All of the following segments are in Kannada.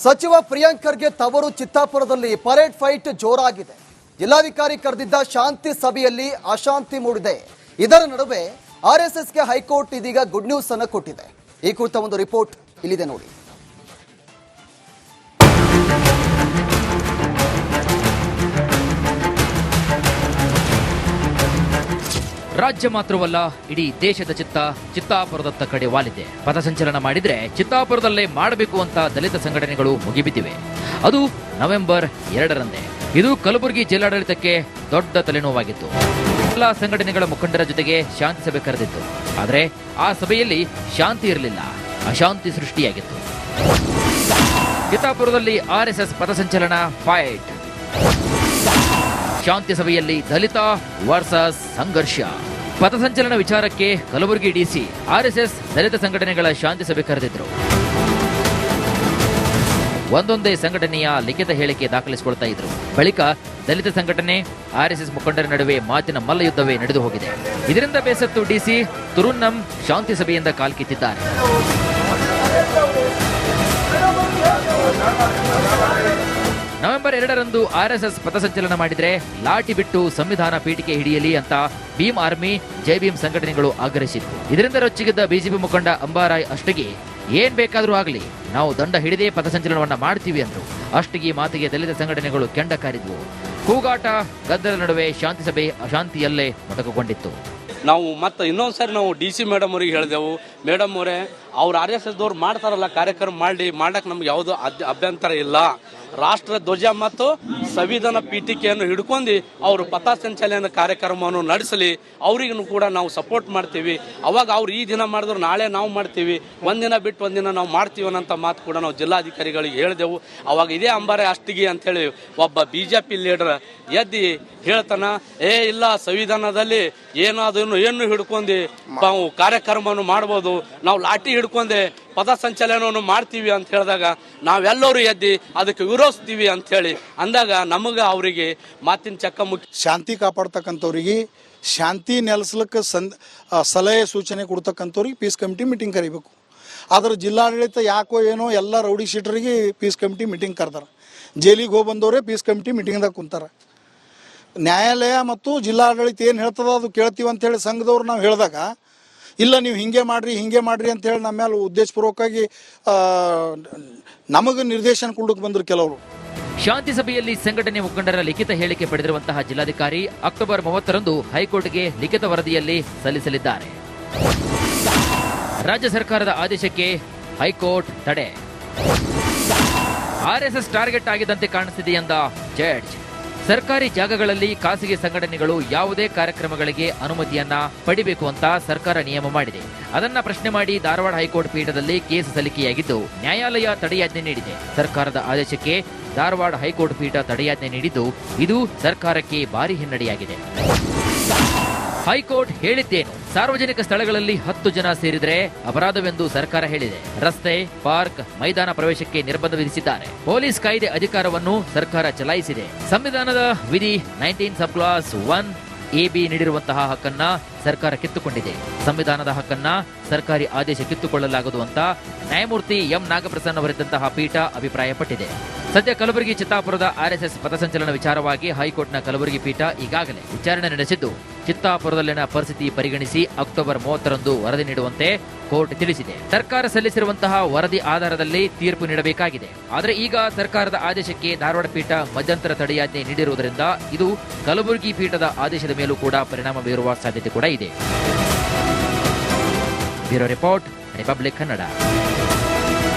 ಸಚಿವ ಪ್ರಿಯಾಂಕ್ ಖರ್ಗೆ ತವರು ಚಿತ್ತಾಪುರದಲ್ಲಿ ಪರೇಡ್ ಫೈಟ್ ಜೋರಾಗಿದೆ. ಜಿಲ್ಲಾಧಿಕಾರಿ ಕರೆದಿದ್ದ ಶಾಂತಿ ಸಭೆಯಲ್ಲಿ ಅಶಾಂತಿ ಮೂಡಿದೆ. ಇದರ ನಡುವೆ ಆರ್ಎಸ್ಎಸ್ಗೆ ಹೈಕೋರ್ಟ್ ಇದೀಗ ಗುಡ್ ನ್ಯೂಸ್ ಅನ್ನು ಕೊಟ್ಟಿದೆ. ಈ ಕುರಿತ ಒಂದು ರಿಪೋರ್ಟ್ ಇಲ್ಲಿದೆ ನೋಡಿ. ರಾಜ್ಯ ಮಾತ್ರವಲ್ಲ, ಇಡೀ ದೇಶದ ಚಿತ್ತಾಪುರದತ್ತ ಕಡೆ ವಾಲಿದೆ. ಪಥಸಂಚಲನ ಮಾಡಿದ್ರೆ ಚಿತ್ತಾಪುರದಲ್ಲೇ ಮಾಡಬೇಕು ಅಂತ ದಲಿತ ಸಂಘಟನೆಗಳು ಮುಗಿಬಿದ್ದಿವೆ. ಅದು ನವೆಂಬರ್ 2ರಂದೇ. ಇದು ಕಲಬುರಗಿ ಜಿಲ್ಲಾಡಳಿತಕ್ಕೆ ದೊಡ್ಡ ತಲೆನೋವಾಗಿತ್ತು. ಎಲ್ಲ ಸಂಘಟನೆಗಳ ಮುಖಂಡರ ಜೊತೆಗೆ ಶಾಂತಿ ಸಭೆ ಕರೆದಿತ್ತು. ಆದರೆ ಆ ಸಭೆಯಲ್ಲಿ ಶಾಂತಿ ಇರಲಿಲ್ಲ, ಅಶಾಂತಿ ಸೃಷ್ಟಿಯಾಗಿತ್ತು. ಚಿತ್ತಾಪುರದಲ್ಲಿ ಆರ್ಎಸ್ಎಸ್ ಪಥಸಂಚಲನ ಫೈಟ್. ಶಾಂತಿ ಸಭೆಯಲ್ಲಿ ದಲಿತ ವರ್ಸಸ್ ಸಂಘರ್ಷ. ಪಥಸಂಚಲನ ವಿಚಾರಕ್ಕೆ ಕಲಬುರಗಿ ಡಿಸಿ ಆರ್ಎಸ್ಎಸ್ ದಲಿತ ಸಂಘಟನೆಗಳ ಶಾಂತಿ ಸಭೆ ಕರೆದಿದ್ರು. ಒಂದೊಂದೇ ಸಂಘಟನೆಯ ಲಿಖಿತ ಹೇಳಿಕೆ ದಾಖಲಿಸಿಕೊಳ್ತಾ ಇದ್ರು. ಬಳಿಕ ದಲಿತ ಸಂಘಟನೆ ಆರ್ಎಸ್ಎಸ್ ಮುಖಂಡರ ನಡುವೆ ಮಾತಿನ ಮಲ್ಲಯುದ್ಧವೇ ನಡೆದು ಹೋಗಿದೆ. ಇದರಿಂದ ಬೇಸತ್ತು ಡಿಸಿ ತುರುನ್ನಂ ಶಾಂತಿ ಸಭೆಯಿಂದ ಕಾಲ್ಕಿತ್ತಿದ್ದಾರೆ. ನವೆಂಬರ್ 2ರಂದು ಆರ್ಎಸ್ಎಸ್ ಪಥಸಂಚಲನ ಮಾಡಿದ್ರೆ ಲಾಠಿ ಬಿಟ್ಟು ಸಂವಿಧಾನ ಪೀಠಿಕೆ ಹಿಡಿಯಲಿ ಅಂತ ಭೀಮ್ ಆರ್ಮಿ, ಜೈ ಭೀಮ್ ಸಂಘಟನೆಗಳು ಆಗ್ರಹಿಸಿತ್ತು. ಇದರಿಂದ ರೊಚ್ಚಿಗೆದ್ದ ಬಿಜೆಪಿ ಮುಖಂಡ ಅಂಬಾರಾಯ್ ಅಷ್ಟಗಿ ಏನ್ ಬೇಕಾದ್ರೂ ಆಗಲಿ, ನಾವು ದಂಡ ಹಿಡಿದೇ ಪಥಸಂಚಲನವನ್ನ ಮಾಡ್ತೀವಿ ಅಂದ್ರು. ಅಷ್ಟಗಿ ಮಾತಿಗೆ ದಲಿತ ಸಂಘಟನೆಗಳು ಕೆಂಡ ಕಾರಿದ್ವು. ಕೂಗಾಟ, ಗದ್ದಲ ನಡುವೆ ಶಾಂತಿ ಸಭೆ ಅಶಾಂತಿಯಲ್ಲೇ ಮೊಟಕುಗೊಂಡಿತ್ತು. ನಾವು ಮತ್ತೆ ಇನ್ನೊಂದ್ಸರಿ ನಾವು ಡಿ ಸಿ ಮೇಡಮ್ ಅವರಿಗೆ ಹೇಳಿದೆವು, ಮೇಡಮ್ ಅವರೇ, ಅವ್ರು RSS ದವ್ರು ಮಾಡ್ತಾರಲ್ಲ ಕಾರ್ಯಕ್ರಮ ಮಾಡಕ್ಕೆ ನಮ್ಗೆ ಯಾವುದೋ ಅಭ್ಯಂತರ ಇಲ್ಲ. ರಾಷ್ಟ್ರ ಧ್ವಜ ಮತ್ತು ಸಂವಿಧಾನ ಪೀಠಿಕೆಯನ್ನು ಹಿಡ್ಕೊಂಡು ಅವರು ಪಥಸಂಚಲನ ಕಾರ್ಯಕ್ರಮವನ್ನು ನಡೆಸಲಿ, ಅವರಿಗೂ ಕೂಡ ನಾವು ಸಪೋರ್ಟ್ ಮಾಡ್ತೀವಿ. ಅವಾಗ ಅವ್ರು ಈ ದಿನ ಮಾಡಿದ್ರು ನಾಳೆ ನಾವು ಮಾಡ್ತೀವಿ, ಒಂದಿನ ಬಿಟ್ಟು ಒಂದಿನ ನಾವು ಮಾಡ್ತೀವಿ ಅನ್ನೋಂಥ ಮಾತು ಕೂಡ ನಾವು ಜಿಲ್ಲಾಧಿಕಾರಿಗಳಿಗೆ ಹೇಳಿದೆವು. ಅವಾಗ ಇದೇ ಅಂಬಾರೆ ಅಷ್ಟಿಗೆ ಅಂತೇಳಿ ಒಬ್ಬ BJP ಲೀಡರ್ ಎದ್ದು ಹೇಳ್ತಾನ, ಇಲ್ಲ ಸಂವಿಧಾನದಲ್ಲಿ ಏನು ಹಿಡ್ಕೊಂಡು ನಾವು ಕಾರ್ಯಕ್ರಮವನ್ನು ಮಾಡ್ಬೋದು, ನಾವು ಲಾಠಿ ಹಿಡ್ಕೊಂಡೆ ಪಥಸಂಚಲನವನ್ನು ಮಾಡ್ತೀವಿ ಅಂತ ಹೇಳಿದಾಗ ನಾವೆಲ್ಲರೂ ಎದ್ದು ಅದಕ್ಕೆ ವಿರೋಧಿಸ್ತೀವಿ ಅಂತ ಹೇಳಿ ಅಂದಾಗ ನಮಗೆ ಅವರಿಗೆ ಮಾತಿನ ಚಕ್ಕ ಮುಖ್ಯ. ಶಾಂತಿ ಕಾಪಾಡ್ತಕ್ಕಂಥವ್ರಿಗೆ, ಶಾಂತಿ ನೆಲೆಸ್ಲಿಕ್ಕೆ ಸಲಹೆ ಸೂಚನೆ ಕೊಡ್ತಕ್ಕಂಥವ್ರಿಗೆ ಪೀಸ್ ಕಮಿಟಿ ಮೀಟಿಂಗ್ ಕರಿಬೇಕು. ಆದ್ರೆ ಜಿಲ್ಲಾಡಳಿತ ಯಾಕೋ ಏನೋ ಎಲ್ಲ ರೌಡಿ ಶೀಟರಿಗೆ ಪೀಸ್ ಕಮಿಟಿ ಮೀಟಿಂಗ್ ಕರೆದಾರ. ಜೈಲಿಗೆ ಹೋಗಿ ಬಂದವರೇ ಪೀಸ್ ಕಮಿಟಿ ಮೀಟಿಂಗ್ದಾಗ ಕುಂತಾರ. ನ್ಯಾಯಾಲಯ ಮತ್ತು ಜಿಲ್ಲಾಡಳಿತ ಏನು ಹೇಳ್ತದ ಅದು ಕೇಳ್ತೀವಿ ಅಂತೇಳಿ ಸಂಘದವ್ರು ನಾವು ಹೇಳಿದಾಗ, ಇಲ್ಲ ನೀವು ಹಿಂಗೆ ಮಾಡ್ರಿ ಅಂತ ಹೇಳಿ ನಮ್ಮ ಮೇಲೆ ಉದ್ದೇಶಪೂರ್ವಕವಾಗಿ ನಮಗೆ ನಿರ್ದೇಶನ ಕೊಡಕ್ಕೆ ಬಂದ್ರು ಕೆಲವರು. ಶಾಂತಿ ಸಭೆಯಲ್ಲಿ ಸಂಘಟನೆ ಮುಖಂಡರ ಲಿಖಿತ ಹೇಳಿಕೆ ಪಡೆದಿರುವಂತಹ ಜಿಲ್ಲಾಧಿಕಾರಿ ಅಕ್ಟೋಬರ್ 30ರಂದು ಹೈಕೋರ್ಟ್ಗೆ ಲಿಖಿತ ವರದಿಯಲ್ಲಿ ಸಲ್ಲಿಸಲಿದ್ದಾರೆ. ರಾಜ್ಯ ಸರ್ಕಾರದ ಆದೇಶಕ್ಕೆ ಹೈಕೋರ್ಟ್ ತಡೆ. ಆರ್ಎಸ್ಎಸ್ ಟಾರ್ಗೆಟ್ ಆಗಿದ್ದಂತೆ ಕಾಣಿಸ್ತಿದೆ ಎಂದ ಜಡ್ಜ್. ಸರ್ಕಾರಿ ಜಾಗಗಳಲ್ಲಿ ಖಾಸಗಿ ಸಂಘಟನೆಗಳು ಯಾವುದೇ ಕಾರ್ಯಕ್ರಮಗಳಿಗೆ ಅನುಮತಿಯನ್ನ ಪಡಿಬೇಕು ಅಂತ ಸರ್ಕಾರ ನಿಯಮ ಮಾಡಿದೆ. ಅದನ್ನ ಪ್ರಶ್ನೆ ಮಾಡಿ ಧಾರವಾಡ ಹೈಕೋರ್ಟ್ ಪೀಠದಲ್ಲಿ ಕೇಸ್ ಸಲ್ಲಿಕೆಯಾಗಿದ್ದು, ನ್ಯಾಯಾಲಯ ತಡೆಯಾಜ್ಞೆ ನೀಡಿದೆ. ಸರ್ಕಾರದ ಆದೇಶಕ್ಕೆ ಧಾರವಾಡ ಹೈಕೋರ್ಟ್ ಪೀಠ ತಡೆಯಾಜ್ಞೆ ನೀಡಿದ್ದು, ಇದು ಸರ್ಕಾರಕ್ಕೆ ಭಾರಿ ಹಿನ್ನಡೆಯಾಗಿದೆ. ಹೈಕೋರ್ಟ್ ಹೇಳಿದ್ದೇನು? ಸಾರ್ವಜನಿಕ ಸ್ಥಳಗಳಲ್ಲಿ 10 ಜನ ಸೇರಿದರೆ ಅಪರಾಧವೆಂದು ಸರ್ಕಾರ ಹೇಳಿದೆ. ರಸ್ತೆ, ಪಾರ್ಕ್, ಮೈದಾನ ಪ್ರವೇಶಕ್ಕೆ ನಿರ್ಬಂಧ ವಿಧಿಸಿದ್ದಾರೆ. ಪೊಲೀಸ್ ಕಾಯ್ದೆ ಅಧಿಕಾರವನ್ನು ಸರ್ಕಾರ ಚಲಾಯಿಸಿದೆ. ಸಂವಿಧಾನದ ವಿಧಿ 19 ಸಬ್ ಕ್ಲಾಸ್ 1AB ನೀಡಿರುವಂತಹ ಹಕ್ಕನ್ನ ಸರ್ಕಾರ ಕಿತ್ತುಕೊಂಡಿದೆ. ಸಂವಿಧಾನದ ಹಕ್ಕನ್ನ ಸರ್ಕಾರಿ ಆದೇಶ ಕಿತ್ತುಕೊಳ್ಳಲಾಗದು ಅಂತ ನ್ಯಾಯಮೂರ್ತಿ ಎಂ ನಾಗಪ್ರಸನ್ನ ಅವರಿದ್ದಂತಹ ಪೀಠ ಅಭಿಪ್ರಾಯಪಟ್ಟಿದೆ. ಸದ್ಯ ಕಲಬುರಗಿ ಚಿತ್ತಾಪುರದ ಆರ್ಎಸ್ಎಸ್ ಪಥಸಂಚಲನ ವಿಚಾರವಾಗಿ ಹೈಕೋರ್ಟ್ನ ಕಲಬುರಗಿ ಪೀಠ ಈಗಾಗಲೇ ವಿಚಾರಣೆ ನಡೆಸಿದ್ದು, ಚಿತ್ತಾಪುರದಲ್ಲಿನ ಪರಿಸ್ಥಿತಿ ಪರಿಗಣಿಸಿ ಅಕ್ಟೋಬರ್ 30ರಂದು ವರದಿ ನೀಡುವಂತೆ ಕೋರ್ಟ್ ತಿಳಿಸಿದೆ. ಸರ್ಕಾರ ಸಲ್ಲಿಸಿರುವಂತಹ ವರದಿ ಆಧಾರದಲ್ಲಿ ತೀರ್ಪು ನೀಡಬೇಕಾಗಿದೆ. ಆದರೆ ಈಗ ಸರ್ಕಾರದ ಆದೇಶಕ್ಕೆ ಧಾರವಾಡ ಪೀಠ ಮಧ್ಯಂತರ ತಡೆಯಾಜ್ಞೆ ನೀಡಿರುವುದರಿಂದ ಇದು ಕಲಬುರಗಿ ಪೀಠದ ಆದೇಶದ ಮೇಲೂ ಕೂಡ ಪರಿಣಾಮ ಬೀರುವ ಸಾಧ್ಯತೆ ಕೂಡ ಇದೆ. Bureau report, republic Kannada.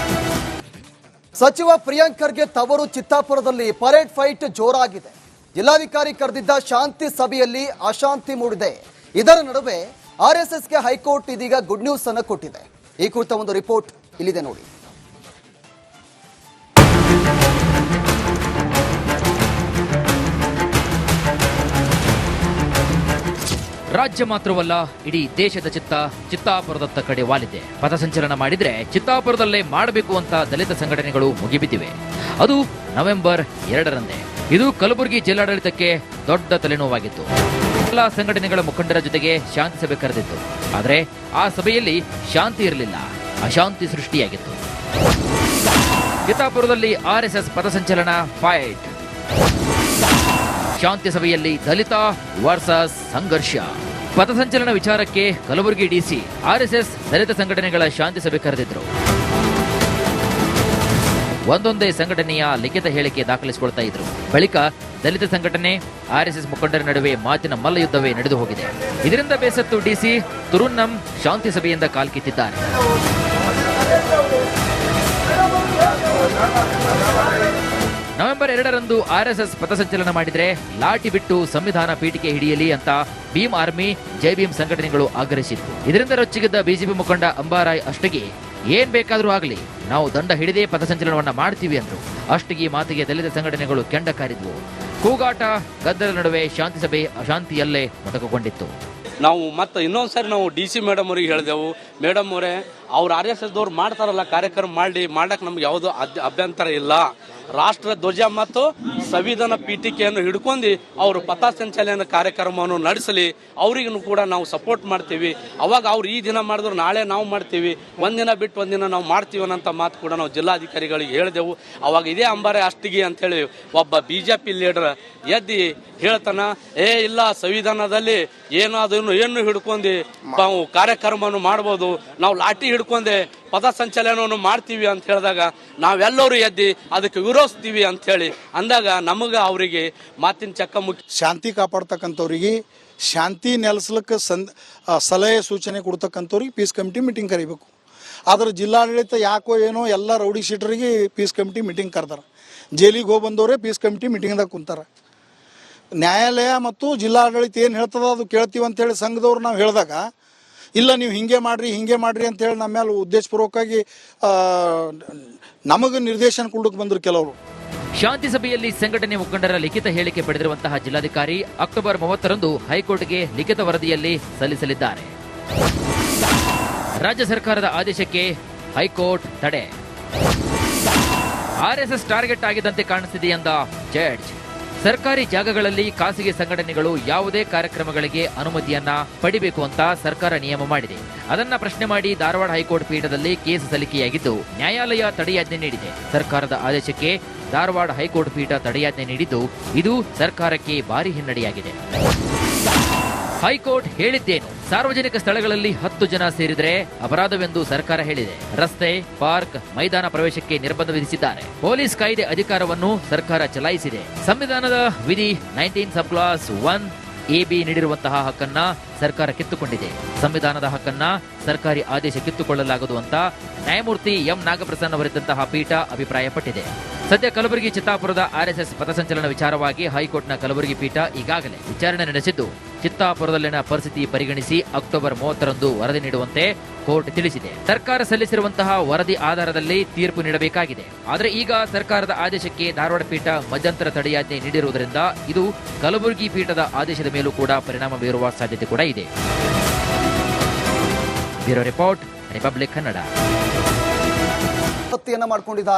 ಸಚಿವ ಪ್ರಿಯಾಂಕ್ ಖರ್ಗೆ ತವರು ಚಿತ್ತಾಪುರದಲ್ಲಿ ಪರೇಡ್ ಫೈಟ್ ಜೋರಾಗಿದೆ. ಜಿಲ್ಲಾಧಿಕಾರಿ ಕರೆದಿದ್ದ ಶಾಂತಿ ಸಭೆಯಲ್ಲಿ ಅಶಾಂತಿ ಮೂಡಿದೆ. ಇದರ ನಡುವೆ ಆರ್ಎಸ್ಎಸ್ಗೆ ಹೈಕೋರ್ಟ್ ಇದೀಗ ಗುಡ್ ನ್ಯೂಸ್ ಅನ್ನು ಕೊಟ್ಟಿದೆ. ಈ ಕುರಿತ ಒಂದು ರಿಪೋರ್ಟ್ ಇಲ್ಲಿದೆ ನೋಡಿ. ರಾಜ್ಯ ಮಾತ್ರವಲ್ಲ, ಇಡೀ ದೇಶದ ಚಿತ್ತಾಪುರದತ್ತ ಕಡೆ ವಾಲಿದೆ. ಪಥಸಂಚಲನ ಮಾಡಿದ್ರೆ ಚಿತ್ತಾಪುರದಲ್ಲೇ ಮಾಡಬೇಕು ಅಂತ ದಲಿತ ಸಂಘಟನೆಗಳು ಮುಗಿಬಿದ್ದಿವೆ. ಅದು ನವೆಂಬರ್ 2ರಂದೇ. ಇದು ಕಲಬುರಗಿ ಜಿಲ್ಲಾಡಳಿತಕ್ಕೆ ದೊಡ್ಡ ತಲೆನೋವಾಗಿತ್ತು. ಎಲ್ಲ ಸಂಘಟನೆಗಳ ಮುಖಂಡರ ಜೊತೆಗೆ ಶಾಂತಿ ಸಭೆ ಕರೆದಿತ್ತು. ಆದರೆ ಆ ಸಭೆಯಲ್ಲಿ ಶಾಂತಿ ಇರಲಿಲ್ಲ, ಅಶಾಂತಿ ಸೃಷ್ಟಿಯಾಗಿತ್ತು. ಚಿತ್ತಾಪುರದಲ್ಲಿ ಆರ್ಎಸ್ಎಸ್ ಪಥಸಂಚಲನ ಫೈಟ್. ಶಾಂತಿ ಸಭೆಯಲ್ಲಿ ದಲಿತ ವರ್ಸಸ್ ಸಂಘರ್ಷ. ಪಥಸಂಚಲನ ವಿಚಾರಕ್ಕೆ ಕಲಬುರಗಿ ಡಿಸಿ ಆರ್ಎಸ್ಎಸ್ ದಲಿತ ಸಂಘಟನೆಗಳ ಶಾಂತಿ ಸಭೆ ಕರೆದಿದ್ರು. ಒಂದೊಂದೇ ಸಂಘಟನೆಯ ಲಿಖಿತ ಹೇಳಿಕೆ ದಾಖಲಿಸಿಕೊಳ್ತಾ ಇದ್ರು. ಬಳಿಕ ದಲಿತ ಸಂಘಟನೆ ಆರ್ಎಸ್ಎಸ್ ಮುಖಂಡರ ನಡುವೆ ಮಾತಿನ ಮಲ್ಲಯುದ್ಧವೇ ನಡೆದು ಹೋಗಿದೆ. ಇದರಿಂದ ಬೇಸತ್ತು ಡಿಸಿ ತುರುನ್ನಂ ಶಾಂತಿ ಸಭೆಯಿಂದ ಕಾಲ್ಕಿತ್ತಿದ್ದಾರೆ. ನವೆಂಬರ್ 2ರಂದು ಆರ್ಎಸ್ಎಸ್ ಪಥಸಂಚಲನ ಮಾಡಿದ್ರೆ ಲಾಠಿ ಬಿಟ್ಟು ಸಂವಿಧಾನ ಪೀಠಿಕೆ ಹಿಡಿಯಲಿ ಅಂತ ಭೀಮ್ ಆರ್ಮಿ ಜೈ ಭೀಮ್ ಸಂಘಟನೆಗಳು ಆಗ್ರಹಿಸಿದ್ವು. ಇದರಿಂದ ರೊಚ್ಚಿಗೆದ್ದ ಬಿಜೆಪಿ ಮುಖಂಡ ಅಂಬಾರಾಯ್ ಅಷ್ಟಗಿ ಏನ್ ಬೇಕಾದ್ರೂ ಆಗಲಿ ನಾವು ದಂಡ ಹಿಡಿದೇ ಪಥಸಂಚಲನವನ್ನ ಮಾಡ್ತೀವಿ ಅಂದ್ರು. ಅಷ್ಟಗಿ ಮಾತಿಗೆ ದಲಿತ ಸಂಘಟನೆಗಳು ಕೆಂಡ ಕಾರಿದ್ವು. ಕೂಗಾಟ ಗದ್ದಲ ನಡುವೆ ಶಾಂತಿ ಸಭೆ ಅಶಾಂತಿಯಲ್ಲೇ ಮೊಟಕುಗೊಂಡಿತ್ತು. ನಾವು ಮತ್ತೆ ಇನ್ನೊಂದ್ಸರಿ ನಾವು ಡಿ ಸಿ ಮೇಡಮ್ ಅವ್ರಿಗೆ ಹೇಳಿದೆವು, ಮೇಡಮ್ ಅವರೇ ಅವ್ರು RSS ದವ್ರು ಮಾಡ್ತಾರಲ್ಲ ಕಾರ್ಯಕ್ರಮ ಮಾಡಕ್ಕೆ ನಮ್ಗೆ ಯಾವುದೋ ಅಭ್ಯಂತರ ಇಲ್ಲ. ರಾಷ್ಟ್ರ ಧ್ವಜ ಮತ್ತು ಸಂವಿಧಾನ ಪೀಠಿಕೆಯನ್ನು ಹಿಡ್ಕೊಂಡು ಅವರು ಪಥಸಂಚಲನ ಕಾರ್ಯಕ್ರಮವನ್ನು ನಡೆಸಲಿ, ಅವರಿಗೂ ಕೂಡ ನಾವು ಸಪೋರ್ಟ್ ಮಾಡ್ತೀವಿ. ಅವಾಗ ಅವ್ರು ಈ ದಿನ ಮಾಡಿದ್ರು ನಾಳೆ ನಾವು ಮಾಡ್ತೀವಿ, ಒಂದಿನ ಬಿಟ್ಟು ಒಂದಿನ ನಾವು ಮಾಡ್ತೀವಿ ಅನ್ನೋಂಥ ಮಾತು ಕೂಡ ನಾವು ಜಿಲ್ಲಾಧಿಕಾರಿಗಳಿಗೆ ಹೇಳಿದೆವು. ಅವಾಗ ಇದೇ ಅಂಬಾರೆ ಅಷ್ಟಿಗೆ ಅಂತೇಳಿ ಒಬ್ಬ BJP ಲೀಡರ್ ಎದ್ದು ಹೇಳ್ತಾನ, ಇಲ್ಲ ಸಂವಿಧಾನದಲ್ಲಿ ಏನು ಹಿಡ್ಕೊಂಡು ನಾವು ಕಾರ್ಯಕ್ರಮವನ್ನು ಮಾಡ್ಬೋದು, ನಾವು ಲಾಠಿ ಹಿಡ್ಕೊಂಡೆ ಪಥಸಂಚಲನವನ್ನು ಮಾಡ್ತೀವಿ ಅಂತ ಹೇಳಿದಾಗ ನಾವೆಲ್ಲರೂ ಎದ್ದು ಅದಕ್ಕೆ ವಿರೋಧಿಸ್ತೀವಿ ಅಂತ ಹೇಳಿ ಅಂದಾಗ ನಮಗೆ ಅವರಿಗೆ ಮಾತಿನ ಚಕ್ಕ ಮುಖ್ಯ. ಶಾಂತಿ ಕಾಪಾಡ್ತಕ್ಕಂಥವ್ರಿಗೆ, ಶಾಂತಿ ನೆಲೆಸ್ಲಿಕ್ಕೆ ಸಲಹೆ ಸೂಚನೆ ಕೊಡ್ತಕ್ಕಂಥವ್ರಿಗೆ ಪೀಸ್ ಕಮಿಟಿ ಮೀಟಿಂಗ್ ಕರಿಬೇಕು. ಆದ್ರೆ ಜಿಲ್ಲಾಡಳಿತ ಯಾಕೋ ಏನೋ ಎಲ್ಲ ರೌಡಿ ಶೀಟರಿಗೆ ಪೀಸ್ ಕಮಿಟಿ ಮೀಟಿಂಗ್ ಕರೆದಾರೆ. ಜೈಲಿಗೆ ಹೋಗಿ ಬಂದವರೇ ಪೀಸ್ ಕಮಿಟಿ ಮೀಟಿಂಗ್ದಾಗ ಕುಂತಾರೆ. ನ್ಯಾಯಾಲಯ ಮತ್ತು ಜಿಲ್ಲಾಡಳಿತ ಏನು ಹೇಳ್ತದ ಅದು ಕೇಳ್ತೀವಿ ಅಂತೇಳಿ ಸಂಘದವ್ರು ನಾವು ಹೇಳಿದಾಗ ಇಲ್ಲ ನೀವು ಹಿಂಗೆ ಮಾಡ್ರಿ ಅಂತೇಳಿ ನಮ್ಮ ಮೇಲೆ ಉದ್ದೇಶಪೂರ್ವಕವಾಗಿ ನಮಗೆ ನಿರ್ದೇಶನ ಕೊಡಕ್ಕೆ ಬಂದರು ಕೆಲವರು. ಶಾಂತಿ ಸಭೆಯಲ್ಲಿ ಸಂಘಟನೆ ಮುಖಂಡರ ಲಿಖಿತ ಹೇಳಿಕೆ ಪಡೆದಿರುವಂತಹ ಜಿಲ್ಲಾಧಿಕಾರಿ ಅಕ್ಟೋಬರ್ 30ರಂದು ಹೈಕೋರ್ಟ್ಗೆ ಲಿಖಿತ ವರದಿಯಲ್ಲಿ ಸಲ್ಲಿಸಲಿದ್ದಾರೆ. ರಾಜ್ಯ ಸರ್ಕಾರದ ಆದೇಶಕ್ಕೆ ಹೈಕೋರ್ಟ್ ತಡೆ. ಆರ್ಎಸ್ಎಸ್ ಟಾರ್ಗೆಟ್ ಆಗಿದ್ದಂತೆ ಕಾಣಿಸ್ತಿದೆ ಎಂದ ಜಡ್ಜ್. ಸರ್ಕಾರಿ ಜಾಗಗಳಲ್ಲಿ ಖಾಸಗಿ ಸಂಘಟನೆಗಳು ಯಾವುದೇ ಕಾರ್ಯಕ್ರಮಗಳಿಗೆ ಅನುಮತಿಯನ್ನ ಪಡಿಬೇಕು ಅಂತ ಸರ್ಕಾರ ನಿಯಮ ಮಾಡಿದೆ. ಅದನ್ನ ಪ್ರಶ್ನೆ ಮಾಡಿ ಧಾರವಾಡ ಹೈಕೋರ್ಟ್ ಪೀಠದಲ್ಲಿ ಕೇಸ್ ಸಲ್ಲಿಕೆಯಾಗಿದ್ದು ನ್ಯಾಯಾಲಯ ತಡೆಯಾಜ್ಞೆ ನೀಡಿದೆ. ಸರ್ಕಾರದ ಆದೇಶಕ್ಕೆ ಧಾರವಾಡ ಹೈಕೋರ್ಟ್ ಪೀಠ ತಡೆಯಾಜ್ಞೆ ನೀಡಿದ್ದು ಇದು ಸರ್ಕಾರಕ್ಕೆ ಭಾರಿ ಹಿನ್ನಡೆಯಾಗಿದೆ. ಹೈಕೋರ್ಟ್ ಹೇಳಿದ್ದೇನು? ಸಾರ್ವಜನಿಕ ಸ್ಥಳಗಳಲ್ಲಿ 10 ಜನ ಸೇರಿದರೆ ಅಪರಾಧವೆಂದು ಸರ್ಕಾರ ಹೇಳಿದೆ. ರಸ್ತೆ, ಪಾರ್ಕ್, ಮೈದಾನ ಪ್ರವೇಶಕ್ಕೆ ನಿರ್ಬಂಧ ವಿಧಿಸಿದ್ದಾರೆ. ಪೊಲೀಸ್ ಕಾಯ್ದೆ ಅಧಿಕಾರವನ್ನು ಸರ್ಕಾರ ಚಲಾಯಿಸಿದೆ. ಸಂವಿಧಾನದ ವಿಧಿ 19 ಸಬ್ ಕ್ಲಾಸ್ 1AB ನೀಡಿರುವಂತಹ ಹಕ್ಕನ್ನ ಸರ್ಕಾರ ಕಿತ್ತುಕೊಂಡಿದೆ. ಸಂವಿಧಾನದ ಹಕ್ಕನ್ನ ಸರ್ಕಾರಿ ಆದೇಶ ಕಿತ್ತುಕೊಳ್ಳಲಾಗದು ಅಂತ ನ್ಯಾಯಮೂರ್ತಿ ಎಂ ನಾಗಪ್ರಸನ್ನ ಅವರಿದ್ದಂತಹ ಪೀಠ ಅಭಿಪ್ರಾಯಪಟ್ಟಿದೆ. ಸದ್ಯ ಕಲಬುರಗಿ ಚಿತ್ತಾಪುರದ ಆರ್ಎಸ್ಎಸ್ ಪಥಸಂಚಲನ ವಿಚಾರವಾಗಿ ಹೈಕೋರ್ಟ್ನ ಕಲಬುರಗಿ ಪೀಠ ಈಗಾಗಲೇ ವಿಚಾರಣೆ ನಡೆಸಿದ್ದು ಚಿತ್ತಾಪುರದಲ್ಲಿನ ಪರಿಸ್ಥಿತಿ ಪರಿಗಣಿಸಿ ಅಕ್ಟೋಬರ್ 30ರಂದು ವರದಿ ನೀಡುವಂತೆ ಕೋರ್ಟ್ ತಿಳಿಸಿದೆ. ಸರ್ಕಾರ ಸಲ್ಲಿಸಿರುವಂತಹ ವರದಿ ಆಧಾರದಲ್ಲಿ ತೀರ್ಪು ನೀಡಬೇಕಾಗಿದೆ. ಆದರೆ ಈಗ ಸರ್ಕಾರದ ಆದೇಶಕ್ಕೆ ಧಾರವಾಡ ಪೀಠ ಮಧ್ಯಂತರ ತಡೆಯಾಜ್ಞೆ ನೀಡಿರುವುದರಿಂದ ಇದು ಕಲಬುರಗಿ ಪೀಠದ ಆದೇಶದ ಮೇಲೂ ಕೂಡ ಪರಿಣಾಮ ಬೀರುವ ಸಾಧ್ಯತೆ ಕೂಡ ಇದೆ. Bureau report, republic Kannada. ಮಾಡ್ಕೊಂಡಿದ್ದಾರೆ.